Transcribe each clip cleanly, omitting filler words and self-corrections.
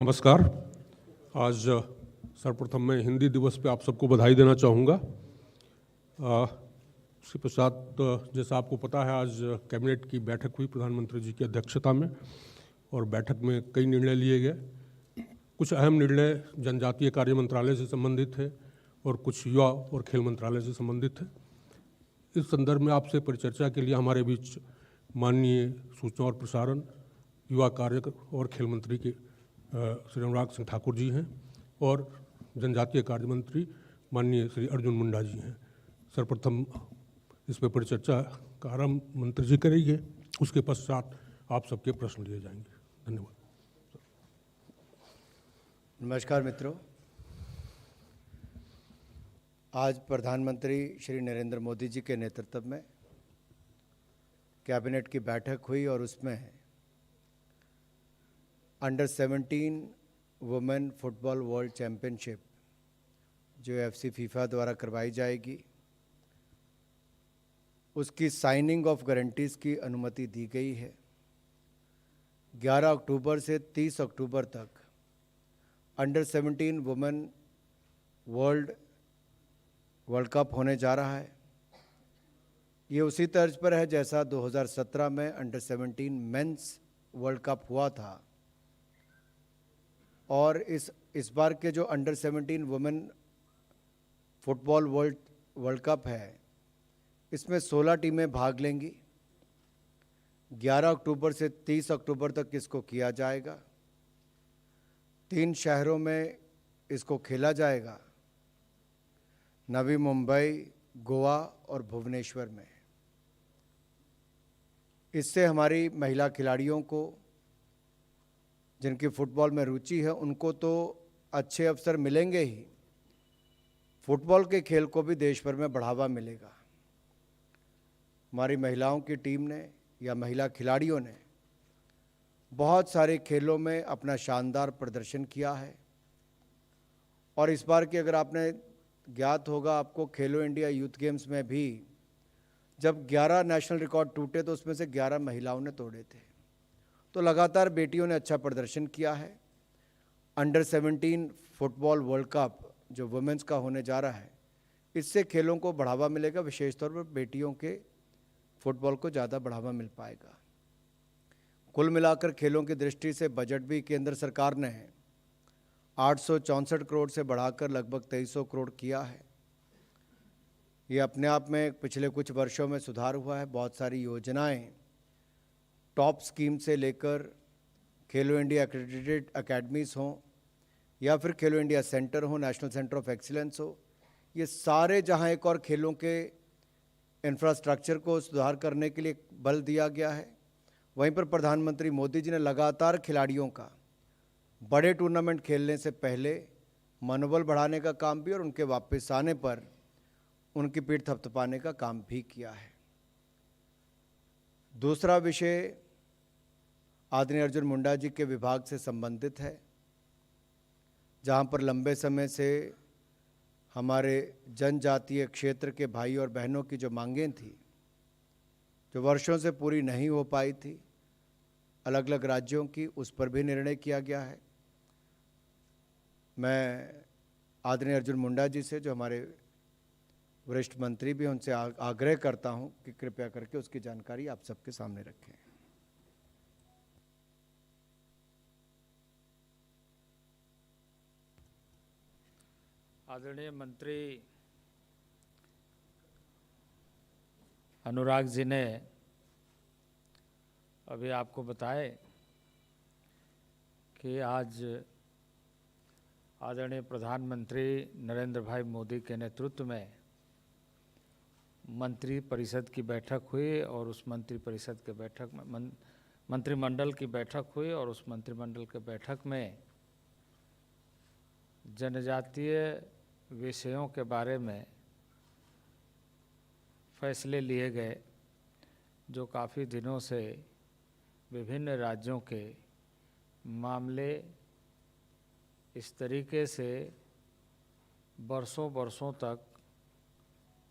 नमस्कार। आज सर्वप्रथम मैं हिंदी दिवस पे आप सबको बधाई देना चाहूँगा। उसके पश्चात जैसा आपको पता है, आज कैबिनेट की बैठक हुई प्रधानमंत्री जी की अध्यक्षता में, और बैठक में कई निर्णय लिए गए। कुछ अहम निर्णय जनजातीय कार्य मंत्रालय से संबंधित थे और कुछ युवा और खेल मंत्रालय से संबंधित थे। इस संदर्भ में आपसे परिचर्चा के लिए हमारे बीच माननीय सूचना और प्रसारण, युवा कार्य और खेल मंत्री के श्री अनुराग सिंह ठाकुर जी हैं और जनजातीय कार्य मंत्री माननीय श्री अर्जुन मुंडा जी हैं। सर्वप्रथम इस पर परिचर्चा का आरंभ मंत्री जी करेंगे, उसके पश्चात आप सबके प्रश्न लिए जाएंगे। धन्यवाद। नमस्कार मित्रों, आज प्रधानमंत्री श्री नरेंद्र मोदी जी के नेतृत्व में कैबिनेट की बैठक हुई और उसमें under 17 women football world championship जो एफसी फीफा द्वारा करवाई जाएगी, उसकी साइनिंग ऑफ गारंटीज़ की अनुमति दी गई है। 11 अक्टूबर से 30 अक्टूबर तक अंडर 17 वुमेन वर्ल्ड कप होने जा रहा है। ये उसी तर्ज पर है जैसा 2017 में अंडर 17 मेंस वर्ल्ड कप हुआ था, और इस बार के जो under 17 women football world cup है, इसमें 16 टीमें भाग लेंगी। 11 अक्टूबर से 30 अक्टूबर तक इसको किया जाएगा। 3 शहरों में इसको खेला जाएगा, नवी मुंबई, गोवा और भुवनेश्वर में। इससे हमारी महिला खिलाड़ियों को, जिनकी फुटबॉल में रुचि है, उनको तो अच्छे अवसर मिलेंगे ही, फुटबॉल के खेल को भी देश भर में बढ़ावा मिलेगा। हमारी महिलाओं की टीम ने या महिला खिलाड़ियों ने बहुत सारे खेलों में अपना शानदार प्रदर्शन किया है। और इस बार की अगर आपने ज्ञात होगा आपको, खेलो इंडिया यूथ गेम्स में भी जब 11 नेशनल रिकॉर्ड टूटे तो उसमें से 11 महिलाओं ने तोड़े थे। तो लगातार बेटियों ने अच्छा प्रदर्शन किया है। अंडर 17 फुटबॉल वर्ल्ड कप जो वुमेन्स का होने जा रहा है, इससे खेलों को बढ़ावा मिलेगा। विशेष तौर पर बेटियों के फुटबॉल को ज़्यादा बढ़ावा मिल पाएगा। कुल मिलाकर खेलों की दृष्टि से बजट भी केंद्र सरकार ने 864 करोड़ से बढ़ाकर लगभग 2300 करोड़ किया है। ये अपने आप में पिछले कुछ वर्षों में सुधार हुआ है। बहुत सारी योजनाएं, टॉप स्कीम से लेकर खेलो इंडिया एक्रेडिटेड अकेडमीज़ हों या फिर खेलो इंडिया सेंटर हो, नेशनल सेंटर ऑफ एक्सीलेंस हो, ये सारे जहां एक और खेलों के इंफ्रास्ट्रक्चर को सुधार करने के लिए बल दिया गया है, वहीं पर प्रधानमंत्री मोदी जी ने लगातार खिलाड़ियों का बड़े टूर्नामेंट खेलने से पहले मनोबल बढ़ाने का काम भी और उनके वापस आने पर उनकी पीठ थपथपाने का काम भी किया है। दूसरा विषय आदरणीय अर्जुन मुंडा जी के विभाग से संबंधित है, जहां पर लंबे समय से हमारे जनजातीय क्षेत्र के भाई और बहनों की जो मांगें थी, जो वर्षों से पूरी नहीं हो पाई थी, अलग अलग राज्यों की, उस पर भी निर्णय किया गया है। मैं आदरणीय अर्जुन मुंडा जी से, जो हमारे वरिष्ठ मंत्री भी, उनसे आग्रह करता हूं कि कृपया करके उसकी जानकारी आप सबके सामने रखें। आदरणीय मंत्री अनुराग जी ने अभी आपको बताए कि आज आदरणीय प्रधानमंत्री नरेंद्र भाई मोदी के नेतृत्व में मंत्री परिषद की बैठक हुई और उस मंत्री परिषद के बैठक में मंत्रिमंडल की बैठक हुई और उस मंत्रिमंडल के बैठक में जनजातीय विषयों के बारे में फैसले लिए गए, जो काफ़ी दिनों से विभिन्न राज्यों के मामले इस तरीके से बरसों तक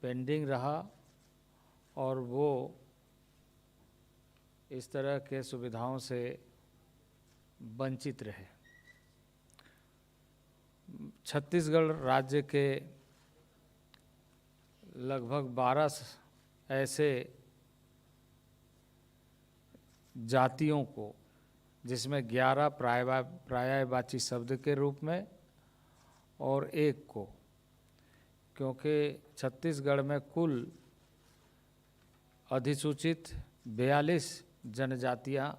पेंडिंग रहा और वो इस तरह के सुविधाओं से वंचित रहे। छत्तीसगढ़ राज्य के लगभग 12 ऐसे जातियों को, जिसमें 11 पर्यायवाची शब्द के रूप में और 1 को, क्योंकि छत्तीसगढ़ में कुल अधिसूचित 42 जनजातियां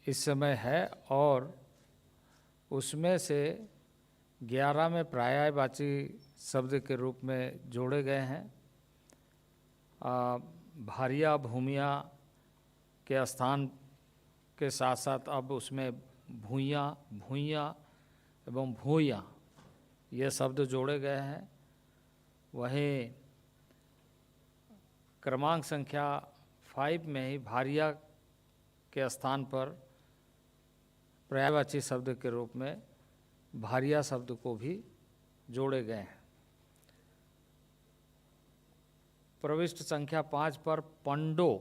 इस समय है और उसमें से 11 में पर्यायवाची शब्द के रूप में जोड़े गए हैं। भारिया भूमिया के स्थान के साथ साथ अब उसमें भूइयाँ, भूइयाँ एवं भूइयाँ ये शब्द जोड़े गए हैं। वहीं क्रमांक संख्या 5 में ही भारिया के स्थान पर पर्यायवाची शब्द के रूप में भारिया शब्द को भी जोड़े गए हैं। प्रविष्ट संख्या 5 पर पंडो,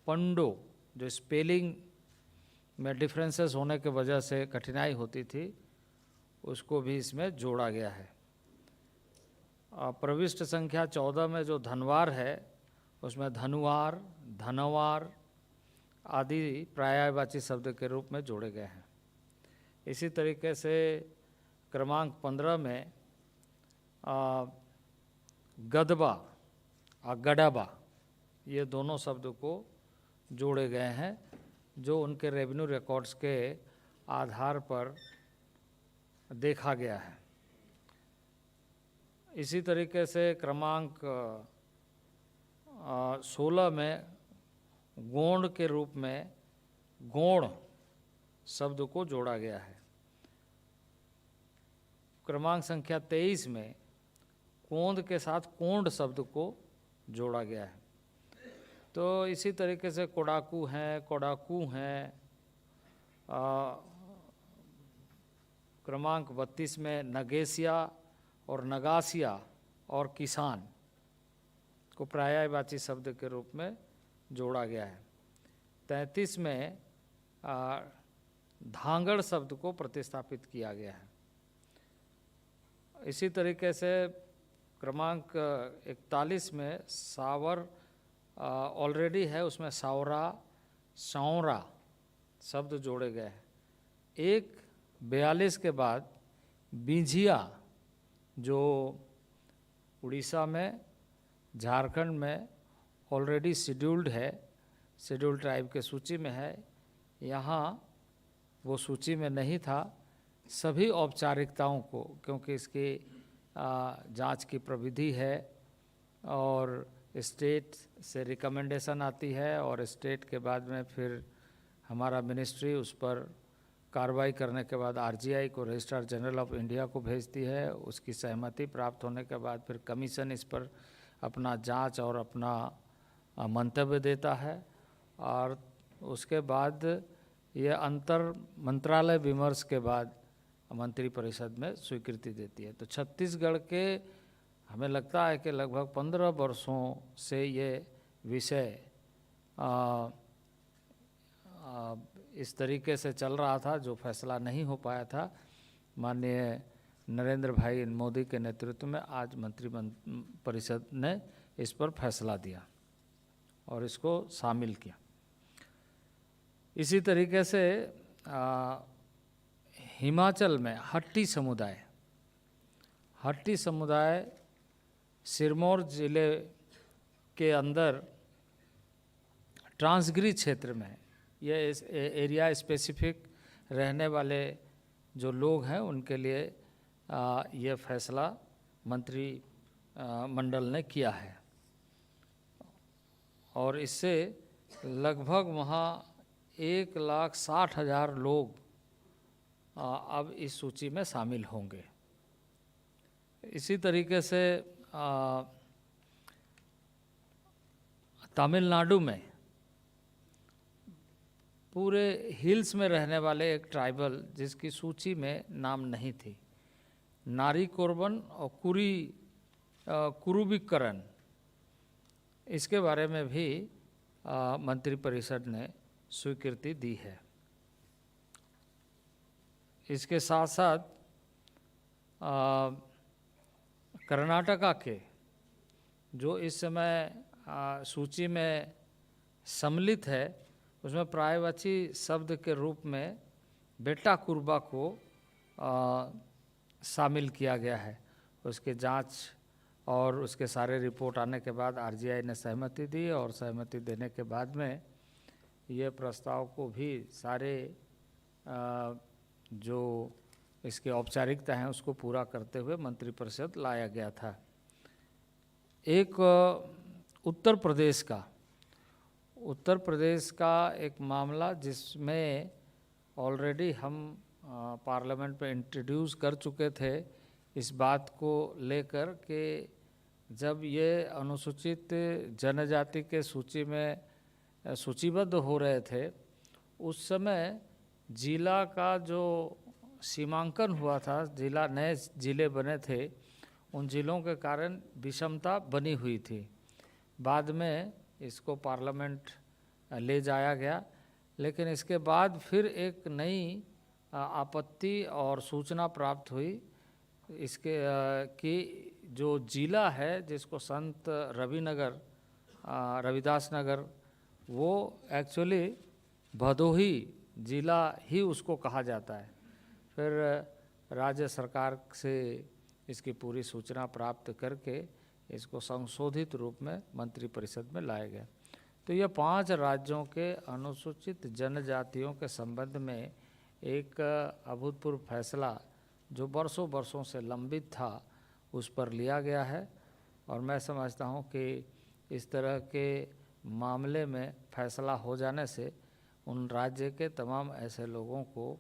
पंडो जो स्पेलिंग में डिफरेंसेस होने के वजह से कठिनाई होती थी, उसको भी इसमें जोड़ा गया है। प्रविष्ट संख्या 14 में जो धनवार है, उसमें धनुवार, धनवार आदि पर्यायवाची शब्द के रूप में जोड़े गए हैं। इसी तरीके से क्रमांक 15 में गदबा और गडबा ये दोनों शब्द को जोड़े गए हैं, जो उनके रेवेन्यू रिकॉर्ड्स के आधार पर देखा गया है। इसी तरीके से क्रमांक 16 में गोंड के रूप में गोंड शब्द को जोड़ा गया है। क्रमांक संख्या 23 में कोंद के साथ कोंड शब्द को जोड़ा गया है। तो इसी तरीके से कोडाकू हैं, कोडाकू हैं। क्रमांक 32 में नगेसिया और नगासिया और किसान को पर्यायवाची शब्द के रूप में जोड़ा गया है। 33 में धांगड़ शब्द को प्रतिस्थापित किया गया है। इसी तरीके से क्रमांक 41 में सावर ऑलरेडी है, उसमें सावरा, सौरा शब्द जोड़े गए हैं। 42 के बाद बिंझिया जो उड़ीसा में, झारखंड में ऑलरेडी शेड्यूल्ड है, शेड्यूल्ड ट्राइब के सूची में है, यहाँ वो सूची में नहीं था। सभी औपचारिकताओं को, क्योंकि इसकी जांच की प्रविधि है और स्टेट से रिकमेंडेशन आती है और स्टेट के बाद में फिर हमारा मिनिस्ट्री उस पर कार्रवाई करने के बाद आरजीआई को, रजिस्ट्रार जनरल ऑफ इंडिया को भेजती है। उसकी सहमति प्राप्त होने के बाद फिर कमीशन इस पर अपना जांच और अपना मंतव्य देता है और उसके बाद ये अंतर मंत्रालय विमर्श के बाद मंत्रिपरिषद में स्वीकृति देती है। तो छत्तीसगढ़ के हमें लगता है कि लगभग 15 वर्षों से ये विषय इस तरीके से चल रहा था, जो फैसला नहीं हो पाया था। माननीय नरेंद्र भाई मोदी के नेतृत्व में आज मंत्रिपरिषद ने इस पर फैसला दिया और इसको शामिल किया। इसी तरीके से हिमाचल में हट्टी समुदाय सिरमौर जिले के अंदर ट्रांसगिरी क्षेत्र में, ये एरिया स्पेसिफिक रहने वाले जो लोग हैं उनके लिए ये फैसला मंत्री मंडल ने किया है और इससे लगभग वहाँ 1,60,000 लोग अब इस सूची में शामिल होंगे। इसी तरीके से तमिलनाडु में पूरे हिल्स में रहने वाले एक ट्राइबल जिसकी सूची में नाम नहीं थी, नारी कोरबन और कुरुबिकरण, इसके बारे में भी मंत्रिपरिषद ने स्वीकृति दी है। इसके साथ साथ कर्नाटका के जो इस समय सूची में सम्मिलित है, उसमें पर्यायवाची शब्द के रूप में बेटा कुर्बा को शामिल किया गया है। उसके जांच और उसके सारे रिपोर्ट आने के बाद आरजीआई ने सहमति दी और सहमति देने के बाद में ये प्रस्ताव को भी सारे जो इसके औपचारिकता हैं उसको पूरा करते हुए मंत्रिपरिषद लाया गया था। एक उत्तर प्रदेश का एक मामला जिसमें ऑलरेडी हम पार्लियामेंट में इंट्रोड्यूस कर चुके थे इस बात को लेकर कि जब ये अनुसूचित जनजाति के सूची में सूचीबद्ध हो रहे थे उस समय जिला का जो सीमांकन हुआ था, जिला नए जिले बने थे, उन जिलों के कारण विषमता बनी हुई थी। बाद में इसको पार्लियामेंट ले जाया गया, लेकिन इसके बाद फिर एक नई आपत्ति और सूचना प्राप्त हुई इसके कि जो जिला है जिसको संत रविदास नगर, वो एक्चुअली भदोही जिला ही उसको कहा जाता है। फिर राज्य सरकार से इसकी पूरी सूचना प्राप्त करके इसको संशोधित रूप में मंत्रिपरिषद में लाया गया। तो ये 5 राज्यों के अनुसूचित जनजातियों के संबंध में एक अभूतपूर्व फैसला जो वर्षों से लंबित था उस पर लिया गया है। और मैं समझता हूँ कि इस तरह के मामले में फैसला हो जाने से उन राज्य के तमाम ऐसे लोगों को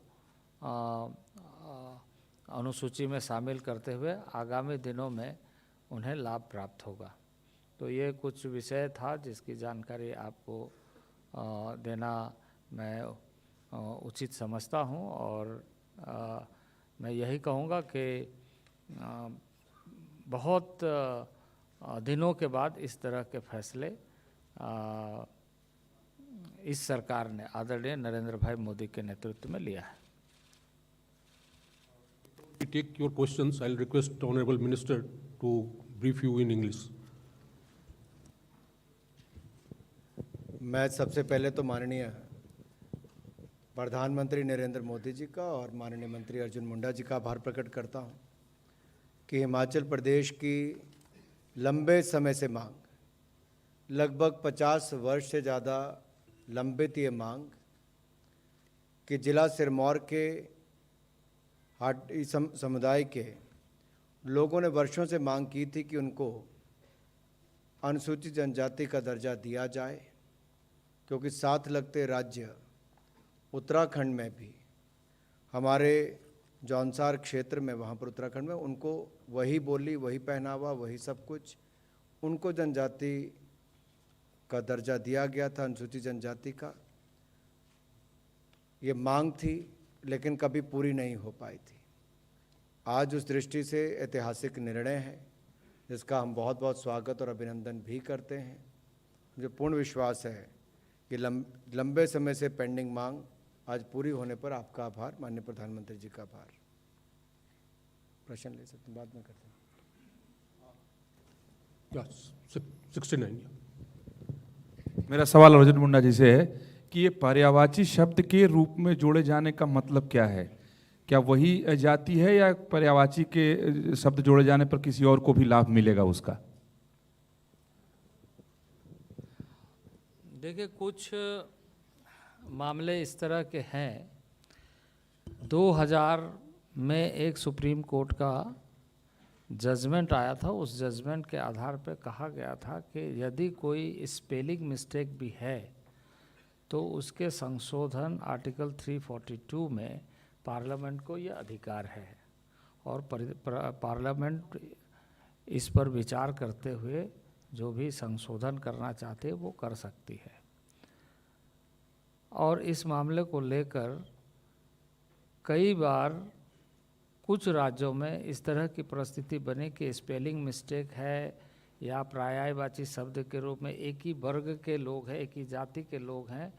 अनुसूची में शामिल करते हुए आगामी दिनों में उन्हें लाभ प्राप्त होगा। तो ये कुछ विषय था जिसकी जानकारी आपको देना मैं उचित समझता हूँ। और मैं यही कहूँगा कि बहुत दिनों के बाद इस तरह के फैसले इस सरकार ने आदरणीय नरेंद्र भाई मोदी के नेतृत्व में लिया है। We take your questions. I'll request Honorable Minister to brief you in English. मैं सबसे पहले तो माननीय प्रधानमंत्री नरेंद्र मोदी जी का और माननीय मंत्री अर्जुन मुंडा जी का आभार प्रकट करता हूं कि हिमाचल प्रदेश की लंबे समय से मांग, लगभग 50 वर्ष से ज़्यादा लंबित ये मांग कि जिला सिरमौर के हाटी समुदाय के लोगों ने वर्षों से मांग की थी कि उनको अनुसूचित जनजाति का दर्जा दिया जाए, क्योंकि साथ लगते राज्य उत्तराखंड में भी हमारे जौनसार क्षेत्र में, वहाँ पर उत्तराखंड में उनको वही बोली, वही पहनावा, वही सब कुछ, उनको जनजाति का दर्जा दिया गया था, अनुसूचित जनजाति का। ये मांग थी लेकिन कभी पूरी नहीं हो पाई थी। आज उस दृष्टि से ऐतिहासिक निर्णय है जिसका हम बहुत बहुत स्वागत और अभिनंदन भी करते हैं। मुझे पूर्ण विश्वास है कि लंबे समय से पेंडिंग मांग आज पूरी होने पर आपका आभार, माननीय प्रधानमंत्री जी का आभार। प्रश्न ले सकते हैं, बाद में करते हैं। Yes, 69. मेरा सवाल अर्जुन मुंडा जी से है कि ये पर्यायवाची शब्द के रूप में जोड़े जाने का मतलब क्या है? क्या वही जाति है या पर्यायवाची के शब्द जोड़े जाने पर किसी और को भी लाभ मिलेगा उसका? देखिए, कुछ मामले इस तरह के हैं। 2000 में एक सुप्रीम कोर्ट का जजमेंट आया था। उस जजमेंट के आधार पर कहा गया था कि यदि कोई स्पेलिंग मिस्टेक भी है तो उसके संशोधन आर्टिकल 342 में पार्लियामेंट को यह अधिकार है और पार्लियामेंट इस पर विचार करते हुए जो भी संशोधन करना चाहते हैं वो कर सकती है। और इस मामले को लेकर कई बार कुछ राज्यों में इस तरह की परिस्थिति बनी कि स्पेलिंग मिस्टेक है या पर्यायवाची शब्द के रूप में एक ही वर्ग के लोग हैं, एक ही जाति के लोग हैं।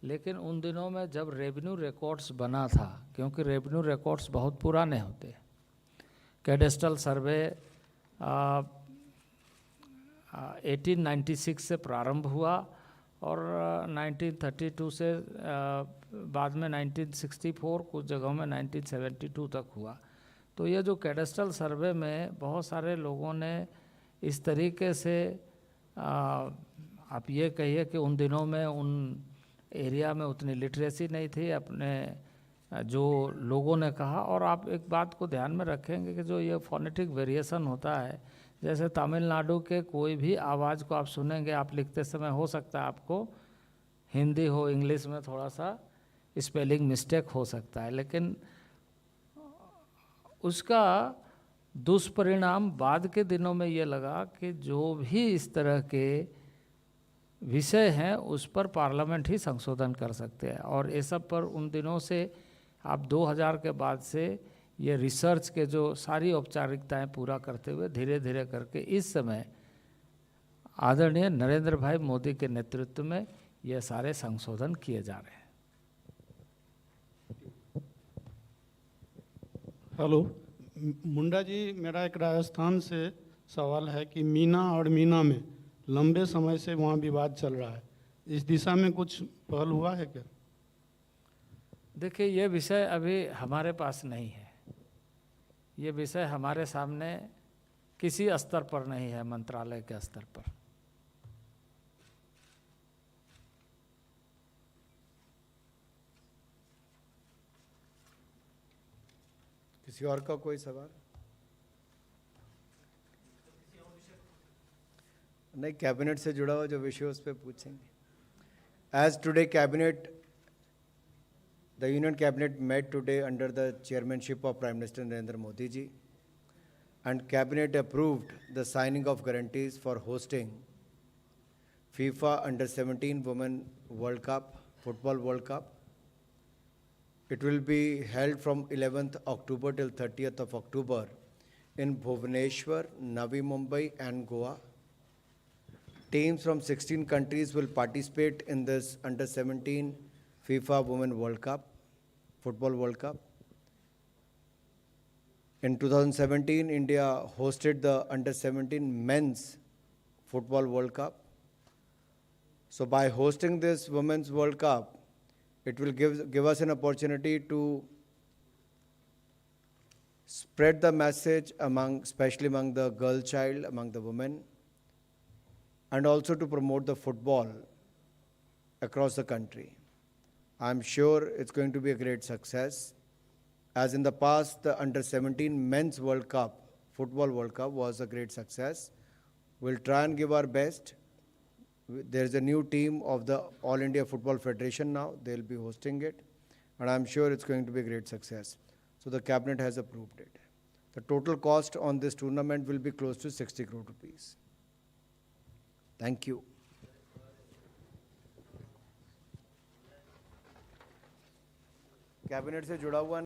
लेकिन उन दिनों में जब रेवेन्यू रिकॉर्ड्स बना था, क्योंकि रेवेन्यू रिकॉर्ड्स बहुत पुराने होते हैं, कैडेस्ट्रल सर्वे 1896 से प्रारंभ हुआ और 1932 से बाद में 1964, कुछ जगहों में 1972 तक हुआ। तो ये जो कैडेस्ट्रल सर्वे में बहुत सारे लोगों ने इस तरीके से आप ये कहिए कि उन दिनों में उन एरिया में उतनी लिटरेसी नहीं थी, अपने जो लोगों ने कहा। और आप एक बात को ध्यान में रखेंगे कि जो ये फोनेटिक वेरिएशन होता है, जैसे तमिलनाडु के कोई भी आवाज़ को आप सुनेंगे, आप लिखते समय हो सकता है आपको हिंदी हो इंग्लिश में थोड़ा सा स्पेलिंग मिस्टेक हो सकता है, लेकिन उसका दुष्परिणाम बाद के दिनों में ये लगा कि जो भी इस तरह के विषय हैं उस पर पार्लियामेंट ही संशोधन कर सकते हैं। और ये सब पर उन दिनों से आप 2000 के बाद से ये रिसर्च के जो सारी औपचारिकताएं पूरा करते हुए धीरे धीरे करके इस समय आदरणीय नरेंद्र भाई मोदी के नेतृत्व में ये सारे संशोधन किए जा रहे हैं। हेलो मुंडा जी, मेरा एक राजस्थान से सवाल है कि मीना और मीना में लंबे समय से वहाँ विवाद चल रहा है, इस दिशा में कुछ पहल हुआ है क्या? देखिए, ये विषय अभी हमारे पास नहीं है, ये विषय हमारे सामने किसी स्तर पर नहीं है, मंत्रालय के स्तर पर। किसी और का कोई सवाल? नहीं, कैबिनेट से जुड़ा हुआ जो विषय उस पर पूछेंगे। As today cabinet, the Union Cabinet met today under the chairmanship of Prime Minister Narendra Modi ji, and Cabinet approved the signing of guarantees for hosting FIFA Under-17 Women World Cup, Football World Cup. It will be held from 11th October till 30th of October in Bhubaneswar, Navi Mumbai and Goa. Teams from 16 countries will participate in this Under-17 FIFA Women World Cup, Football World Cup. In 2017, India hosted the Under-17 Men's Football World Cup. So by hosting this Women's World Cup, it will give us an opportunity to spread the message especially among the girl child, among the women, and also to promote the football across the country. I'm sure it's going to be a great success. As in the past, the Under-17 Men's World Cup, Football World Cup was a great success. We'll try and give our best. There's a new team of the All India Football Federation now. They'll be hosting it. And I'm sure it's going to be a great success. So the cabinet has approved it. The total cost on this tournament will be close to 60 crore rupees. Thank you. Cabinet से जुड़ा हुआ